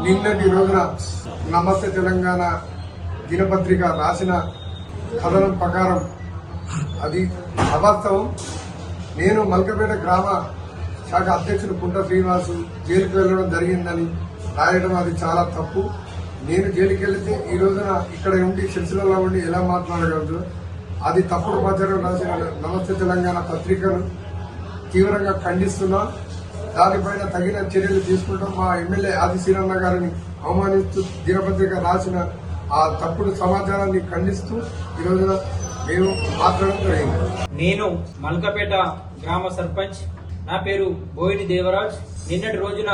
నిన్నటి రోజున నమస్తే తెలంగాణ దినపత్రిక రాసిన కథనం ప్రకారం అది అవాస్తవం. నేను మల్కపేట గ్రామ శాఖ అధ్యక్షుడు కుంట శ్రీనివాసు జైలుకు వెళ్లడం జరిగిందని రాయడం అది చాలా తప్పు. నేను జైలుకి వెళితే ఈ రోజున ఇక్కడ ఉండి సిరిసిల్లలో ఉండి ఎలా మాట్లాడగలదు? అది తప్పుడు ప్రచారం రాసిన నమస్తే తెలంగాణ పత్రికను తీవ్రంగా ఖండిస్తున్నా. దానిపైన తగిన చర్యలు తీసుకుంటాం. మా ఎమ్మెల్యే ఆది శ్రీరన్న గారిని అవమానిస్తూ దినపత్రిక రాసిన ఆ తప్పుడు సమాచారాన్ని ఖండిస్తూ ఈ రోజున మేము మాట్లాడడం జరిగింది. నేను మల్కపేట గ్రామ సర్పంచ్. నా పేరు బోయిని దేవరాజ్. నిన్నటి రోజున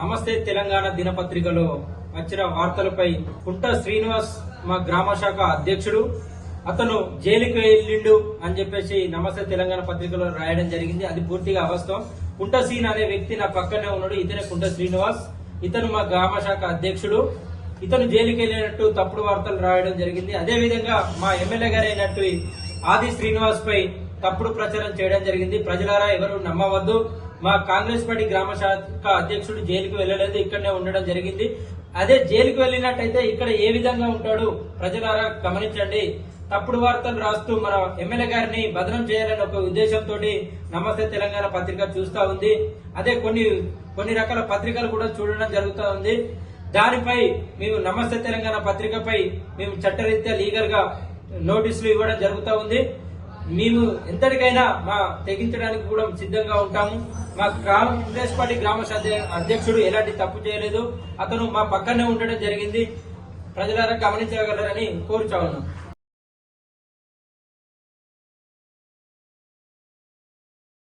నమస్తే తెలంగాణ దినపత్రికలో వచ్చిన వార్తలపై కుంట శ్రీనివాస్ మా గ్రామ శాఖ అధ్యక్షుడు అతను జైలుకి వెళ్ళిండు అని చెప్పేసి నమస్తే తెలంగాణ పత్రికలో రాయడం జరిగింది. అది పూర్తిగా అవాస్తవం. కుంట శ్రీన్ అనే వ్యక్తి నా పక్కనే ఉన్నాడు. ఇతనే కుంట శ్రీనివాస్. ఇతను మా గ్రామ శాఖ అధ్యక్షుడు. ఇతను జైలుకి వెళ్ళినట్టు తప్పుడు వార్తలు రాయడం జరిగింది. అదే విధంగా మా ఎమ్మెల్యే గారు అయినట్టు ఆది శ్రీనివాస్ పై తప్పుడు ప్రచారం చేయడం జరిగింది. ప్రజలారా ఎవరు నమ్మవద్దు. మా కాంగ్రెస్ పార్టీ గ్రామ శాఖ అధ్యక్షుడు జైలుకు వెళ్లలేదు, ఇక్కడనే ఉండడం జరిగింది. అదే జైలుకు వెళ్ళినట్టయితే ఇక్కడ ఏ విధంగా ఉంటాడు ప్రజలారా గమనించండి. తప్పుడు వార్తలు రాస్తూ మన ఎమ్మెల్యే గారిని బదనం చేయాలని ఒక ఉద్దేశంతో నమస్తే తెలంగాణ పత్రిక చూస్తా ఉంది. అదే కొన్ని రకాల పత్రికలు కూడా చూడడం జరుగుతూ ఉంది. దానిపై మేము నమస్తే తెలంగాణ పత్రికపై మేము చట్టరీత్యా లీగల్ గా నోటీసులు ఇవ్వడం జరుగుతూ ఉంది. మేము ఎంతటికైనా మా తెగించడానికి కూడా సిద్ధంగా ఉంటాము. మా కాంగ్రెస్ పార్టీ గ్రామ అధ్యక్షుడు ఎలాంటి తప్పు చేయలేదు. అతను మా పక్కనే ఉండడం జరిగింది. ప్రజలారా గమనించగలరని కోరుతా ఉన్నాం.